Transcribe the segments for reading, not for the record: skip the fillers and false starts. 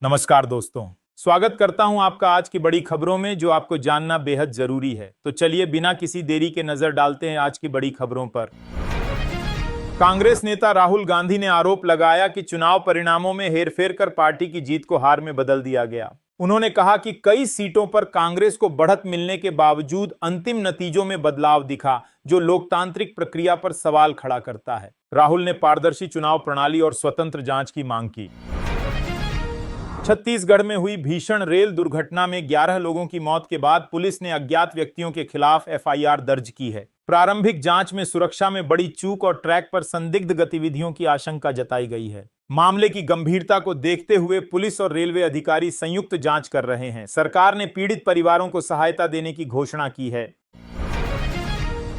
नमस्कार दोस्तों, स्वागत करता हूं आपका आज की बड़ी खबरों में जो आपको जानना बेहद जरूरी है। तो चलिए बिना किसी देरी के नजर डालते हैं आज की बड़ी खबरों पर। कांग्रेस नेता राहुल गांधी ने आरोप लगाया कि चुनाव परिणामों में हेरफेर कर पार्टी की जीत को हार में बदल दिया गया। उन्होंने कहा कि कई सीटों पर कांग्रेस को बढ़त मिलने के बावजूद अंतिम नतीजों में बदलाव दिखा, जो लोकतांत्रिक प्रक्रिया पर सवाल खड़ा करता है। राहुल ने पारदर्शी चुनाव प्रणाली और स्वतंत्र जांच की मांग की। छत्तीसगढ़ में हुई भीषण रेल दुर्घटना में 11 लोगों की मौत के बाद पुलिस ने अज्ञात व्यक्तियों के खिलाफ एफआईआर दर्ज की है। प्रारंभिक जांच में सुरक्षा में बड़ी चूक और ट्रैक पर संदिग्ध गतिविधियों की आशंका जताई गई है। मामले की गंभीरता को देखते हुए पुलिस और रेलवे अधिकारी संयुक्त जांच कर रहे हैं। सरकार ने पीड़ित परिवारों को सहायता देने की घोषणा की है।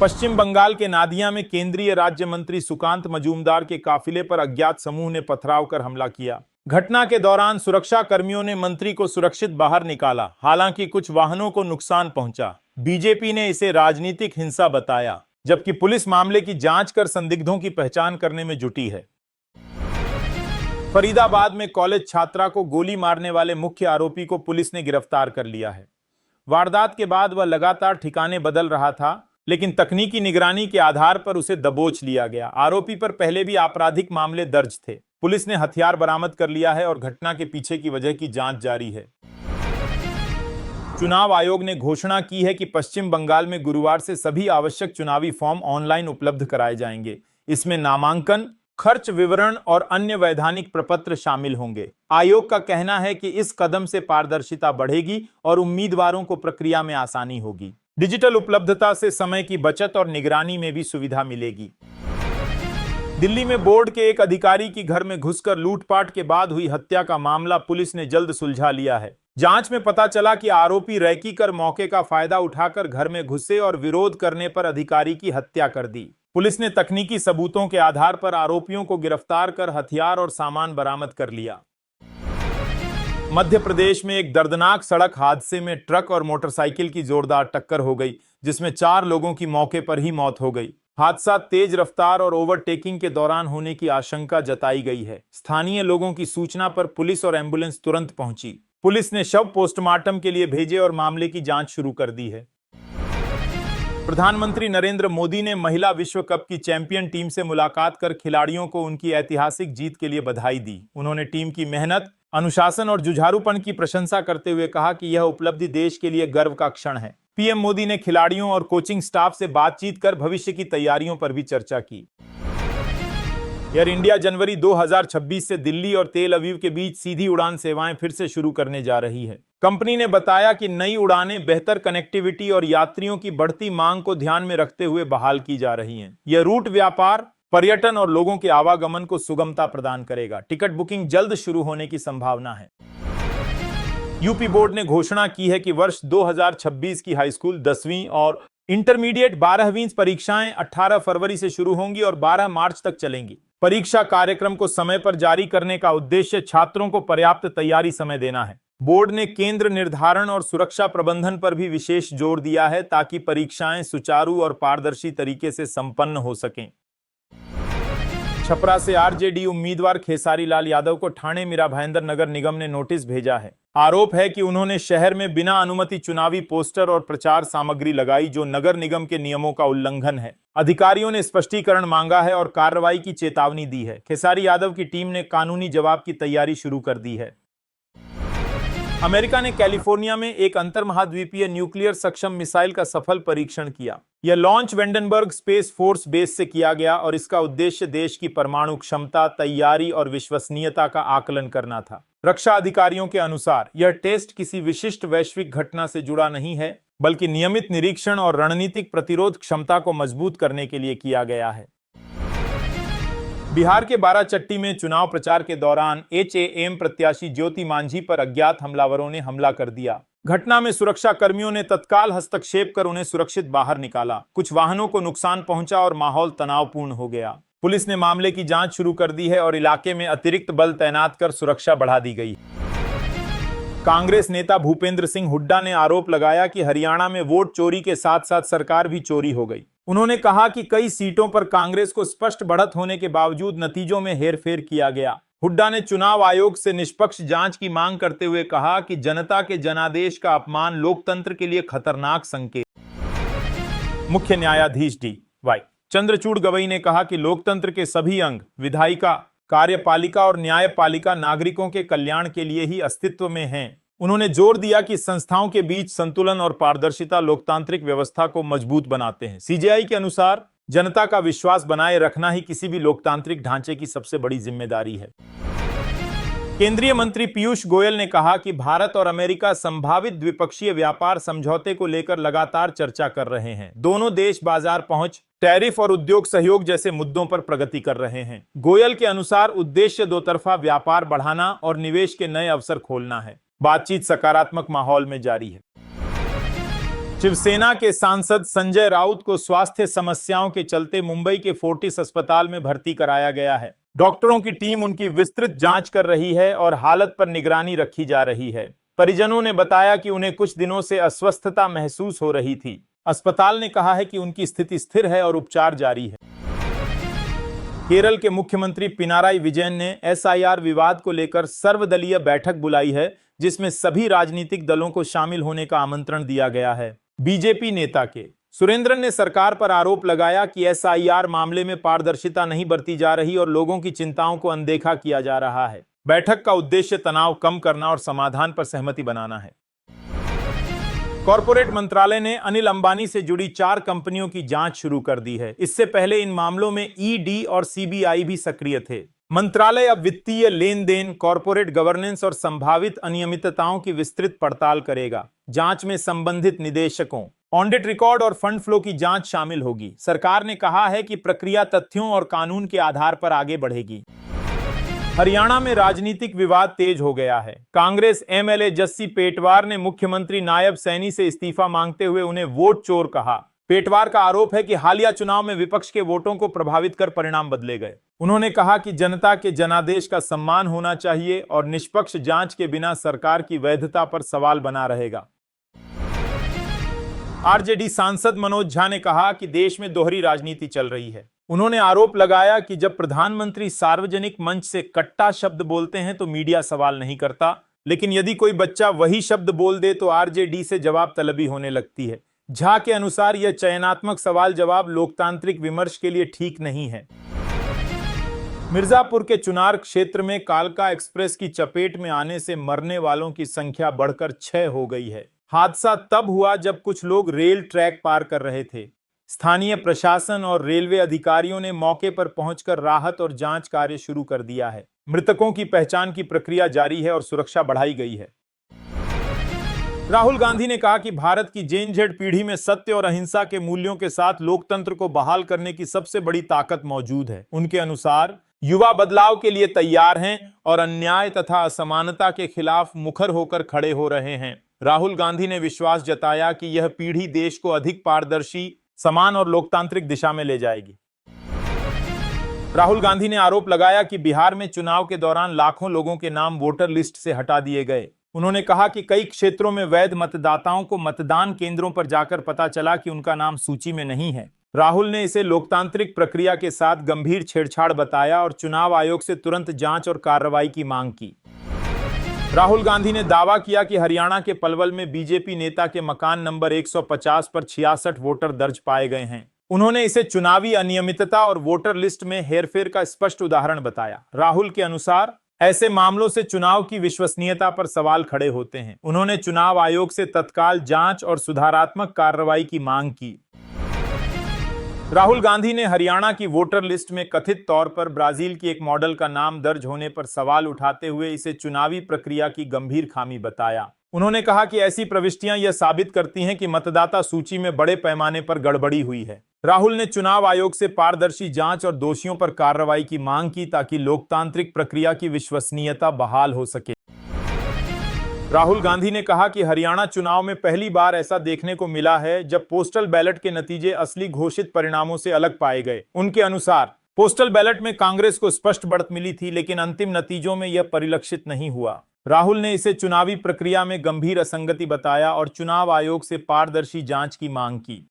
पश्चिम बंगाल के नादिया में केंद्रीय राज्य मंत्री सुकांत मजूमदार के काफिले पर अज्ञात समूह ने पथराव कर हमला किया। घटना के दौरान सुरक्षा कर्मियों ने मंत्री को सुरक्षित बाहर निकाला, हालांकि कुछ वाहनों को नुकसान पहुंचा। बीजेपी ने इसे राजनीतिक हिंसा बताया, जबकि पुलिस मामले की जांच कर संदिग्धों की पहचान करने में जुटी है। फरीदाबाद में कॉलेज छात्रा को गोली मारने वाले मुख्य आरोपी को पुलिस ने गिरफ्तार कर लिया है। वारदात के बाद वह लगातार ठिकाने बदल रहा था, लेकिन तकनीकी निगरानी के आधार पर उसे दबोच लिया गया। आरोपी पर पहले भी आपराधिक मामले दर्ज थे। पुलिस ने हथियार बरामद कर लिया है और घटना के पीछे की वजह की जांच जारी है। चुनाव आयोग ने घोषणा की है कि पश्चिम बंगाल में गुरुवार से सभी आवश्यक चुनावी फॉर्म ऑनलाइन उपलब्ध कराए जाएंगे। इसमें नामांकन, खर्च विवरण और अन्य वैधानिक प्रपत्र शामिल होंगे। आयोग का कहना है कि इस कदम से पारदर्शिता बढ़ेगी और उम्मीदवारों को प्रक्रिया में आसानी होगी। डिजिटल उपलब्धता से समय की बचत और निगरानी में भी सुविधा मिलेगी। दिल्ली में बोर्ड के एक अधिकारी की घर में घुसकर लूटपाट के बाद हुई हत्या का मामला पुलिस ने जल्द सुलझा लिया है। जांच में पता चला कि आरोपी रैकी कर मौके का फायदा उठाकर घर में घुसे और विरोध करने पर अधिकारी की हत्या कर दी। पुलिस ने तकनीकी सबूतों के आधार पर आरोपियों को गिरफ्तार कर हथियार और सामान बरामद कर लिया। मध्य प्रदेश में एक दर्दनाक सड़क हादसे में ट्रक और मोटरसाइकिल की जोरदार टक्कर हो गई, जिसमें 4 लोगों की मौके पर ही मौत हो गई। हादसा तेज रफ्तार और ओवरटेकिंग के दौरान होने की आशंका जताई गई है। स्थानीय लोगों की सूचना पर पुलिस और एम्बुलेंस तुरंत पहुंची। पुलिस ने शव पोस्टमार्टम के लिए भेजे और मामले की जांच शुरू कर दी है। प्रधानमंत्री नरेंद्र मोदी ने महिला विश्व कप की चैंपियन टीम से मुलाकात कर खिलाड़ियों को उनकी ऐतिहासिक जीत के लिए बधाई दी। उन्होंने टीम की मेहनत, अनुशासन और जुझारूपन की प्रशंसा करते हुए कहा कि यह उपलब्धि देश के लिए गर्व का क्षण है। पीएम मोदी ने खिलाड़ियों और कोचिंग स्टाफ से बातचीत कर भविष्य की तैयारियों पर भी चर्चा की। एयर इंडिया जनवरी 2026 से दिल्ली और तेल अवीव के बीच सीधी उड़ान सेवाएं फिर से शुरू करने जा रही है। कंपनी ने बताया कि नई उड़ानें बेहतर कनेक्टिविटी और यात्रियों की बढ़ती मांग को ध्यान में रखते हुए बहाल की जा रही हैं। यह रूट व्यापार, पर्यटन और लोगों के आवागमन को सुगमता प्रदान करेगा। टिकट बुकिंग जल्द शुरू होने की संभावना है। यूपी बोर्ड ने घोषणा की है कि वर्ष 2026 की हाईस्कूल 10वीं और इंटरमीडिएट 12वीं परीक्षाएं 18 फरवरी से शुरू होंगी और 12 मार्च तक चलेंगी। परीक्षा कार्यक्रम को समय पर जारी करने का उद्देश्य छात्रों को पर्याप्त तैयारी समय देना है। बोर्ड ने केंद्र निर्धारण और सुरक्षा प्रबंधन पर भी विशेष जोर दिया है ताकि परीक्षाएं सुचारू और पारदर्शी तरीके से संपन्न हो सकें। छपरा से आरजेडी उम्मीदवार खेसारी लाल यादव को ठाणे मीरा भाईंदर नगर निगम ने नोटिस भेजा है। आरोप है कि उन्होंने शहर में बिना अनुमति चुनावी पोस्टर और प्रचार सामग्री लगाई, जो नगर निगम के नियमों का उल्लंघन है। अधिकारियों ने स्पष्टीकरण मांगा है और कार्रवाई की चेतावनी दी है। खेसारी यादव की टीम ने कानूनी जवाब की तैयारी शुरू कर दी है। अमेरिका ने कैलिफोर्निया में एक अंतर्महाद्वीपीय न्यूक्लियर सक्षम मिसाइल का सफल परीक्षण किया। यह launch Vandenberg space force base से किया गया और इसका उद्देश्य देश की परमाणु क्षमता, तैयारी और विश्वसनीयता का आकलन करना था। रक्षा अधिकारियों के अनुसार यह टेस्ट किसी विशिष्ट वैश्विक घटना से जुड़ा नहीं है, बल्कि नियमित निरीक्षण और रणनीतिक प्रतिरोध क्षमता को मजबूत करने के लिए किया गया है। बिहार के बाराचट्टी में चुनाव प्रचार के दौरान एचएएम प्रत्याशी ज्योति मांझी पर अज्ञात हमलावरों ने हमला कर दिया। घटना में सुरक्षा कर्मियों ने तत्काल हस्तक्षेप कर उन्हें सुरक्षित बाहर निकाला। कुछ वाहनों को नुकसान पहुंचा और माहौल तनावपूर्ण हो गया। पुलिस ने मामले की जांच शुरू कर दी है और इलाके में अतिरिक्त बल तैनात कर सुरक्षा बढ़ा दी गई। कांग्रेस नेता भूपेंद्र सिंह हुड्डा ने आरोप लगाया कि हरियाणा में वोट चोरी के साथ साथ सरकार भी चोरी हो गई। उन्होंने कहा कि कई सीटों पर कांग्रेस को स्पष्ट बढ़त होने के बावजूद नतीजों में हेरफेर किया गया। हुड्डा ने चुनाव आयोग से निष्पक्ष जांच की मांग करते हुए कहा कि जनता के जनादेश का अपमान लोकतंत्र के लिए खतरनाक संकेत। मुख्य न्यायाधीश डी.वाई. चंद्रचूड़ गवई ने कहा कि लोकतंत्र के सभी अंग, विधायिका, कार्यपालिका और न्यायपालिका नागरिकों के कल्याण के लिए ही अस्तित्व में हैं। उन्होंने जोर दिया कि संस्थाओं के बीच संतुलन और पारदर्शिता लोकतांत्रिक व्यवस्था को मजबूत बनाते हैं। सीजेआई के अनुसार जनता का विश्वास बनाए रखना ही किसी भी लोकतांत्रिक ढांचे की सबसे बड़ी जिम्मेदारी है। केंद्रीय मंत्री पीयूष गोयल ने कहा कि भारत और अमेरिका संभावित द्विपक्षीय व्यापार समझौते को लेकर लगातार चर्चा कर रहे हैं। दोनों देश बाजार पहुंच, टैरिफ और उद्योग सहयोग जैसे मुद्दों पर प्रगति कर रहे हैं। गोयल के अनुसार उद्देश्य दोतरफा व्यापार बढ़ाना और निवेश के नए अवसर खोलना है। बातचीत सकारात्मक माहौल में जारी है। शिवसेना के सांसद संजय राउत को स्वास्थ्य समस्याओं के चलते मुंबई के फोर्टिस अस्पताल में भर्ती कराया गया है। डॉक्टरों की टीम उनकी विस्तृत जांच कर रही है और हालत पर निगरानी रखी जा रही है। परिजनों ने बताया कि उन्हें कुछ दिनों से अस्वस्थता महसूस हो रही थी। अस्पताल ने कहा है कि उनकी स्थिति स्थिर है और उपचार जारी है। केरल के मुख्यमंत्री पिनाराई विजयन ने एसआईआर विवाद को लेकर सर्वदलीय बैठक बुलाई है, जिसमें सभी राजनीतिक दलों को शामिल होने का आमंत्रण दिया गया है। बीजेपी नेता के सुरेंद्रन ने सरकार पर आरोप लगाया कि एसआईआर मामले में पारदर्शिता नहीं बरती जा रही और लोगों की चिंताओं को अनदेखा किया जा रहा है। बैठक का उद्देश्य तनाव कम करना और समाधान पर सहमति बनाना है। कॉर्पोरेट मंत्रालय ने अनिल अंबानी से जुड़ी 4 कंपनियों की जांच शुरू कर दी है। इससे पहले इन मामलों में ईडी और सीबीआई भी सक्रिय थे। मंत्रालय अब वित्तीय लेन देन, कॉर्पोरेट गवर्नेंस और संभावित अनियमितताओं की विस्तृत पड़ताल करेगा। जांच में संबंधित निदेशकों, ऑडिट रिकॉर्ड और फंड फ्लो की जांच शामिल होगी। सरकार ने कहा है कि प्रक्रिया तथ्यों और कानून के आधार पर आगे बढ़ेगी। हरियाणा में राजनीतिक विवाद तेज हो गया है। कांग्रेस एमएलए जस्सी पेटवार ने मुख्यमंत्री नायब सैनी से इस्तीफा मांगते हुए उन्हें वोट चोर कहा। पेटवार का आरोप है कि हालिया चुनाव में विपक्ष के वोटों को प्रभावित कर परिणाम बदले गए। उन्होंने कहा कि जनता के जनादेश का सम्मान होना चाहिए और निष्पक्ष जांच के बिना सरकार की वैधता पर सवाल बना रहेगा। आरजेडी सांसद मनोज झा ने कहा कि देश में दोहरी राजनीति चल रही है। उन्होंने आरोप लगाया कि जब प्रधानमंत्री सार्वजनिक मंच से कट्टा शब्द बोलते हैं तो मीडिया सवाल नहीं करता, लेकिन यदि कोई बच्चा वही शब्द बोल दे तो आरजेडी से जवाब तलबी होने लगती है। झा के अनुसार यह चयनात्मक सवाल जवाब लोकतांत्रिक विमर्श के लिए ठीक नहीं है। मिर्जापुर के चुनार क्षेत्र में कालका एक्सप्रेस की चपेट में आने से मरने वालों की संख्या बढ़कर 6 हो गई है। हादसा तब हुआ जब कुछ लोग रेल ट्रैक पार कर रहे थे। स्थानीय प्रशासन और रेलवे अधिकारियों ने मौके पर पहुंचकर राहत और जांच कार्य शुरू कर दिया है। मृतकों की पहचान की प्रक्रिया जारी है और सुरक्षा बढ़ाई गई है। राहुल गांधी ने कहा कि भारत की जेन जेड पीढ़ी में सत्य और अहिंसा के मूल्यों के साथ लोकतंत्र को बहाल करने की सबसे बड़ी ताकत मौजूद है। उनके अनुसार युवा बदलाव के लिए तैयार हैं और अन्याय तथा असमानता के खिलाफ मुखर होकर खड़े हो रहे हैं। राहुल गांधी ने विश्वास जताया कि यह पीढ़ी देश को अधिक पारदर्शी, समान और लोकतांत्रिक दिशा में ले जाएगी। राहुल गांधी ने आरोप लगाया कि बिहार में चुनाव के दौरान लाखों लोगों के नाम वोटर लिस्ट से हटा दिए गए। उन्होंने कहा कि कई क्षेत्रों में वैध मतदाताओं को मतदान केंद्रों पर जाकर पता चला कि उनका नाम सूची में नहीं है। राहुल ने इसे लोकतांत्रिक प्रक्रिया के साथ गंभीर छेड़छाड़ बताया और चुनाव आयोग से तुरंत जांच और कार्रवाई की मांग की। राहुल गांधी ने दावा किया कि हरियाणा के पलवल में बीजेपी नेता के मकान नंबर 150 पर 66 वोटर दर्ज पाए गए हैं। उन्होंने इसे चुनावी अनियमितता और वोटर लिस्ट में हेरफेर का स्पष्ट उदाहरण बताया। राहुल के अनुसार ऐसे मामलों से चुनाव की विश्वसनीयता पर सवाल खड़े होते हैं। उन्होंने चुनाव आयोग से तत्काल जांच और सुधारात्मक कार्रवाई की मांग की। राहुल गांधी ने हरियाणा की वोटर लिस्ट में कथित तौर पर ब्राजील की एक मॉडल का नाम दर्ज होने पर सवाल उठाते हुए इसे चुनावी प्रक्रिया की गंभीर खामी बताया। उन्होंने कहा कि ऐसी प्रविष्टियां यह साबित करती हैं कि मतदाता सूची में बड़े पैमाने पर गड़बड़ी हुई है। राहुल ने चुनाव आयोग से पारदर्शी जांच और दोषियों पर कार्रवाई की मांग की ताकि लोकतांत्रिक प्रक्रिया की विश्वसनीयता बहाल हो सके। राहुल गांधी ने कहा कि हरियाणा चुनाव में पहली बार ऐसा देखने को मिला है जब पोस्टल बैलेट के नतीजे असली घोषित परिणामों से अलग पाए गए। उनके अनुसार पोस्टल बैलेट में कांग्रेस को स्पष्ट बढ़त मिली थी, लेकिन अंतिम नतीजों में यह परिलक्षित नहीं हुआ। राहुल ने इसे चुनावी प्रक्रिया में गंभीर असंगति बताया और चुनाव आयोग से पारदर्शी जांच की मांग की।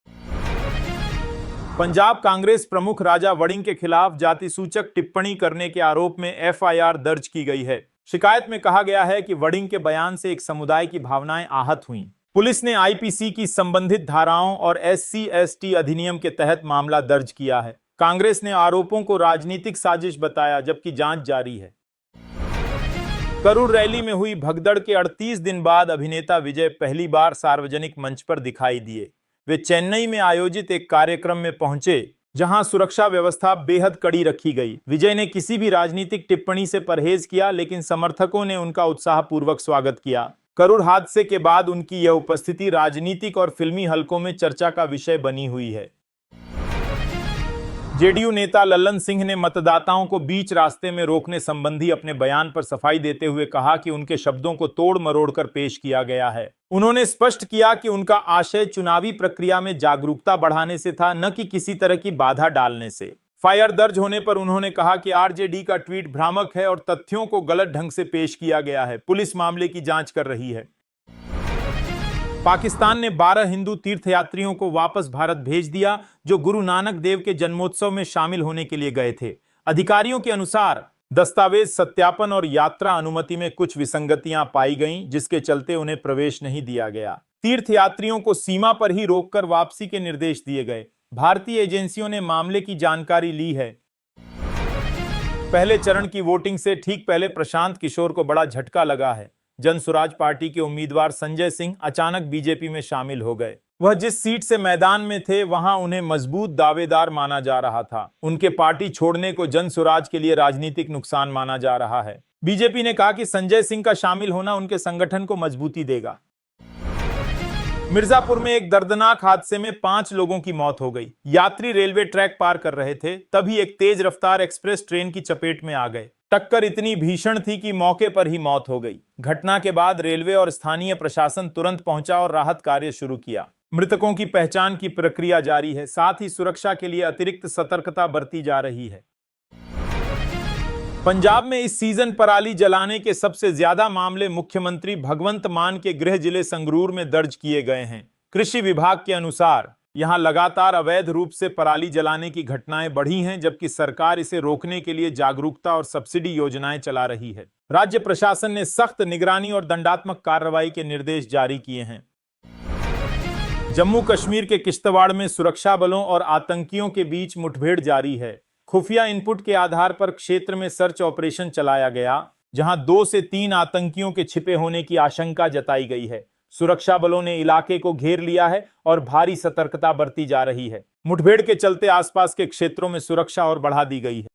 पंजाब कांग्रेस प्रमुख राजा वड़िंग के खिलाफ जातिसूचक टिप्पणी करने के आरोप में एफआईआर दर्ज की गई है। शिकायत में कहा गया है कि वड़िंग के बयान से एक समुदाय की भावनाएं आहत हुईं। पुलिस ने आईपीसी की संबंधित धाराओं और एससी/एसटी अधिनियम के तहत मामला दर्ज किया है। कांग्रेस ने आरोपों को राजनीतिक साजिश बताया, जबकि जांच जारी है। करूर रैली में हुई भगदड़ के 38 दिन बाद अभिनेता विजय पहली बार सार्वजनिक मंच पर दिखाई दिए। वे चेन्नई में आयोजित एक कार्यक्रम में पहुंचे, जहां सुरक्षा व्यवस्था बेहद कड़ी रखी गई। विजय ने किसी भी राजनीतिक टिप्पणी से परहेज किया, लेकिन समर्थकों ने उनका उत्साहपूर्वक स्वागत किया। करूर हादसे के बाद उनकी यह उपस्थिति राजनीतिक और फिल्मी हलकों में चर्चा का विषय बनी हुई है। जेडीयू नेता लल्लन सिंह ने मतदाताओं को बीच रास्ते में रोकने संबंधी अपने बयान पर सफाई देते हुए कहा कि उनके शब्दों को तोड़ मरोड़कर पेश किया गया है। उन्होंने स्पष्ट किया कि उनका आशय चुनावी प्रक्रिया में जागरूकता बढ़ाने से था, न कि किसी तरह की बाधा डालने से। एफआईआर दर्ज होने पर उन्होंने कहा कि आरजेडी का ट्वीट भ्रामक है और तथ्यों को गलत ढंग से पेश किया गया है। पुलिस मामले की जांच कर रही है। पाकिस्तान ने 12 हिंदू तीर्थयात्रियों को वापस भारत भेज दिया, जो गुरु नानक देव के जन्मोत्सव में शामिल होने के लिए गए थे। अधिकारियों के अनुसार दस्तावेज सत्यापन और यात्रा अनुमति में कुछ विसंगतियां पाई गईं, जिसके चलते उन्हें प्रवेश नहीं दिया गया। तीर्थयात्रियों को सीमा पर ही रोककर वापसी के निर्देश दिए गए। भारतीय एजेंसियों ने मामले की जानकारी ली है। पहले चरण की वोटिंग से ठीक पहले प्रशांत किशोर को बड़ा झटका लगा है। जनसुराज पार्टी के उम्मीदवार संजय सिंह अचानक बीजेपी में शामिल हो गए। वह जिस सीट से मैदान में थे, वहां उन्हें मजबूत दावेदार माना जा रहा था। उनके पार्टी छोड़ने को जनसुराज के लिए राजनीतिक नुकसान माना जा रहा है। बीजेपी ने कहा कि संजय सिंह का शामिल होना उनके संगठन को मजबूती देगा। मिर्जापुर में एक दर्दनाक हादसे में 5 लोगों की मौत हो गई। यात्री रेलवे ट्रैक पार कर रहे थे, तभी एक तेज रफ्तार एक्सप्रेस ट्रेन की चपेट में आ गए। टक्कर इतनी भीषण थी कि मौके पर ही मौत हो गई। घटना के बाद रेलवे और स्थानीय प्रशासन तुरंत पहुंचा और राहत कार्य शुरू किया। मृतकों की पहचान की प्रक्रिया जारी है। साथ ही सुरक्षा के लिए अतिरिक्त सतर्कता बरती जा रही है। पंजाब में इस सीजन पराली जलाने के सबसे ज्यादा मामले मुख्यमंत्री भगवंत मान के गृह जिले संगरूर में दर्ज किए गए हैं। कृषि विभाग के अनुसार यहां लगातार अवैध रूप से पराली जलाने की घटनाएं बढ़ी हैं, जबकि सरकार इसे रोकने के लिए जागरूकता और सब्सिडी योजनाएं चला रही है। राज्य प्रशासन ने सख्त निगरानी और दंडात्मक कार्रवाई के निर्देश जारी किए हैं। जम्मू कश्मीर के किश्तवाड़ में सुरक्षा बलों और आतंकियों के बीच मुठभेड़ जारी है। खुफिया इनपुट के आधार पर क्षेत्र में सर्च ऑपरेशन चलाया गया, जहां 2 से 3 आतंकियों के छिपे होने की आशंका जताई गई है। सुरक्षा बलों ने इलाके को घेर लिया है और भारी सतर्कता बरती जा रही है। मुठभेड़ के चलते आसपास के क्षेत्रों में सुरक्षा और बढ़ा दी गई है।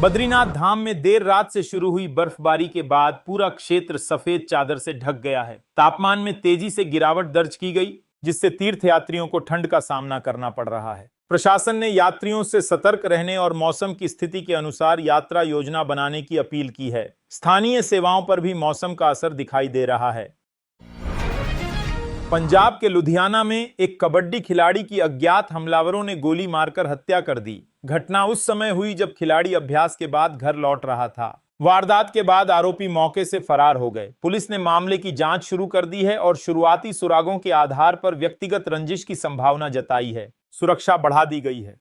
बद्रीनाथ धाम में देर रात से शुरू हुई बर्फबारी के बाद पूरा क्षेत्र सफेद चादर से ढक गया है। तापमान में तेजी से गिरावट दर्ज की गई, जिससे तीर्थयात्रियों को ठंड का सामना करना पड़ रहा है। प्रशासन ने यात्रियों से सतर्क रहने और मौसम की स्थिति के अनुसार यात्रा योजना बनाने की अपील की है। स्थानीय सेवाओं पर भी मौसम का असर दिखाई दे रहा है। पंजाब के लुधियाना में एक कबड्डी खिलाड़ी की अज्ञात हमलावरों ने गोली मारकर हत्या कर दी। घटना उस समय हुई जब खिलाड़ी अभ्यास के बाद घर लौट रहा था। वारदात के बाद आरोपी मौके से फरार हो गए। पुलिस ने मामले की जांच शुरू कर दी है और शुरुआती सुरागों के आधार पर व्यक्तिगत रंजिश की संभावना जताई है। सुरक्षा बढ़ा दी गई है।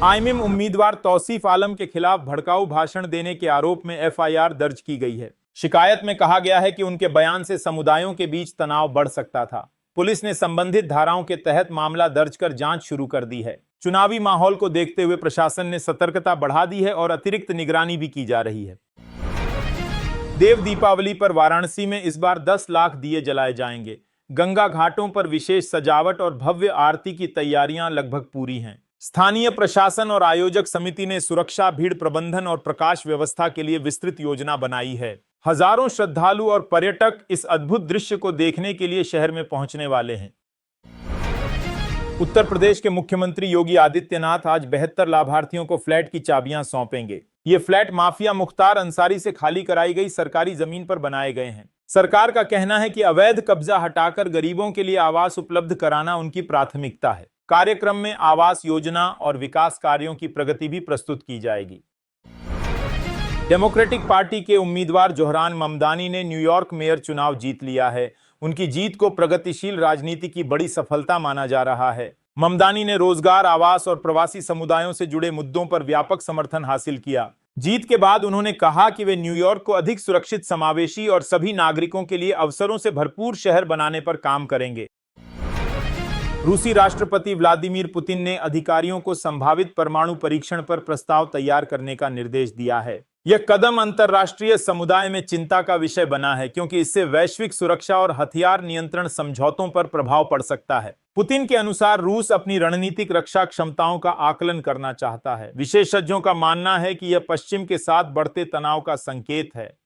आईएमएम उम्मीदवार तौसीफ आलम के खिलाफ भड़काऊ भाषण देने के आरोप में एफआईआर दर्ज की गई है। शिकायत में कहा गया है कि उनके बयान से समुदायों के बीच तनाव बढ़ सकता था। पुलिस ने संबंधित धाराओं के तहत मामला दर्ज कर जांच शुरू कर दी है। चुनावी माहौल को देखते हुए प्रशासन ने सतर्कता बढ़ा दी है और अतिरिक्त निगरानी भी की जा रही है। देव दीपावली पर वाराणसी में इस बार 10 लाख दिए जलाए जाएंगे। गंगा घाटों पर विशेष सजावट और भव्य आरती की तैयारियां लगभग पूरी हैं। स्थानीय प्रशासन और आयोजक समिति ने सुरक्षा, भीड़ प्रबंधन और प्रकाश व्यवस्था के लिए विस्तृत योजना बनाई है। हजारों श्रद्धालु और पर्यटक इस अद्भुत दृश्य को देखने के लिए शहर में पहुंचने वाले हैं। उत्तर प्रदेश के मुख्यमंत्री योगी आदित्यनाथ आज 72 लाभार्थियों को फ्लैट की चाबियां सौंपेंगे। ये फ्लैट माफिया मुख्तार अंसारी से खाली कराई गई सरकारी जमीन पर बनाए गए हैं। सरकार का कहना है कि अवैध कब्जा हटाकर गरीबों के लिए आवास उपलब्ध कराना उनकी प्राथमिकता है। कार्यक्रम में आवास योजना और विकास कार्यों की प्रगति भी प्रस्तुत की जाएगी। डेमोक्रेटिक पार्टी के उम्मीदवार जोहरान ममदानी ने न्यूयॉर्क मेयर चुनाव जीत लिया है। उनकी जीत को प्रगतिशील राजनीति की बड़ी सफलता माना जा रहा है। ममदानी ने रोजगार, आवास और प्रवासी समुदायों से जुड़े मुद्दों पर व्यापक समर्थन हासिल किया। जीत के बाद उन्होंने कहा कि वे न्यूयॉर्क को अधिक सुरक्षित, समावेशी और सभी नागरिकों के लिए अवसरों से भरपूर शहर बनाने पर काम करेंगे। रूसी राष्ट्रपति व्लादिमीर पुतिन ने अधिकारियों को संभावित परमाणु परीक्षण पर प्रस्ताव तैयार करने का निर्देश दिया है। यह कदम अंतर्राष्ट्रीय समुदाय में चिंता का विषय बना है, क्योंकि इससे वैश्विक सुरक्षा और हथियार नियंत्रण समझौतों पर प्रभाव पड़ सकता है। पुतिन के अनुसार रूस अपनी रणनीतिक रक्षा क्षमताओं का आकलन करना चाहता है। विशेषज्ञों का मानना है कि यह पश्चिम के साथ बढ़ते तनाव का संकेत है।